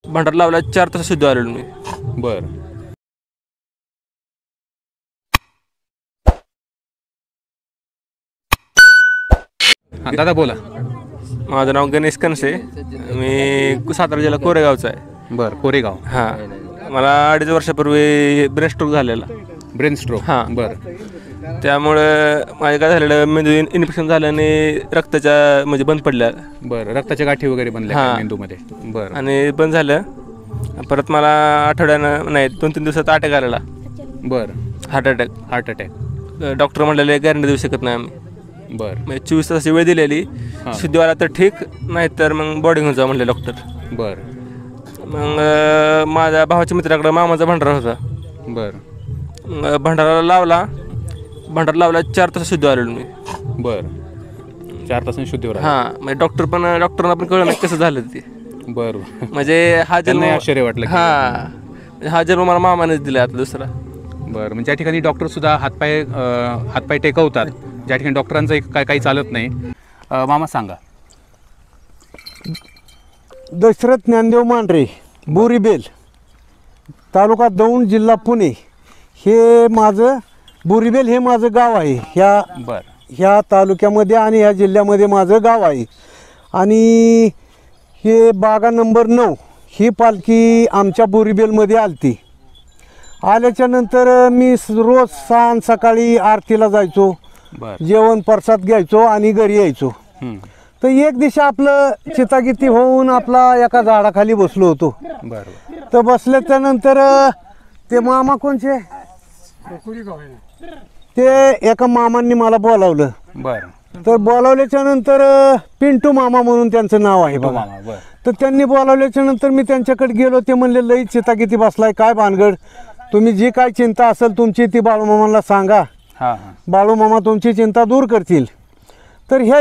भंडारा लावला 4 तास शुद्ध आलेलो मी. बर. हां दादा बोला. माझं नाव गणेश कनसे, मी सातारा जिल्हा कोरेगावचा आहे. बर. कोरेगाव. हां, मला 2.5 वर्षापूर्वी ब्रेन स्ट्रोक झालेला. Brain stroke. हां. बर. त्यामुळे माझे काय झालेलं, मेंदू इन्फेक्शन झालं आणि रक्ताच्या म्हणजे बंद पडल्या. बरं. रक्ताच्या गाठी वगैरे बनल्या हां. मेंदूमध्ये. बरं. आणि बंद झालं. परत मला आठवड्यानं नाही 2-3 दिवसात अटॅक आलेला. बरं. Heart attack. Heart attack. Doctor म्हणलेले गॅरंटी देऊ शकत नाही आम्ही. बरं. म्हणजे 24 तासाची वेळ दिलेली. शुद्ध आला तर ठीक, नाही तर मग बॉडी घेऊन जा म्हणले डॉक्टर. बरं. मग माझ्या भावाच्या मित्राकडे मामाचा भंडारा होता. बरं. भंडारा लावला 4 तास शुद्ध आलेलो मी. बरं. 4 तासांनी शुद्धीवर. हां, म्हणजे डॉक्टरांना पण कळलं नाही कसं झालं ते. बरं. म्हणजे हा जन्म आश्चर्य वाटलं. हां, हा जन्म मला मामानेच दिला आता दुसरा. बरं. म्हणजे ज्या ठिकाणी डॉक्टरसुद्धा हातपाय टेकवतात, ज्या ठिकाणी डॉक्टरांचं काही चालत नाही. मामा सांगा. दशरथ ज्ञानदेव मांढरे, बोरीबेल, तालुका दौंड, जिल्हा पुणे. हे माझं बोरीबेल हे माझं गाव आहे. ह्या तालुक्यामध्ये आणि ह्या जिल्ह्यामध्ये माझं गाव आहे. आणि हे बागा नंबर 9 ही पालखी आमच्या बोरीबेलमध्ये आलती. आल्याच्या नंतर मी रोज सकाळी आरतीला जायचो, जेवण प्रसाद घ्यायचो आणि घरी यायचो. तर एक दिवशी आपलं चितागिती होऊन आपला एका झाडाखाली बसलो होतो. तर बसल्याच्या नंतर ते मामा कोणचे ते एका मामांनी मला बोलावलं. तर बोलावल्याच्या नंतर पिंटू मामा म्हणून त्यांचं नाव आहे बघा. तर त्यांनी बोलावल्याच्या नंतर मी त्यांच्याकडे गेलो. ते म्हणले लई चितागिती बसलाय, काय भानगड, तुम्ही जी काय चिंता असेल तुमची ती बाळूमामाला सांगा, बाळूमामा तुमची चिंता दूर करतील. तर ह्या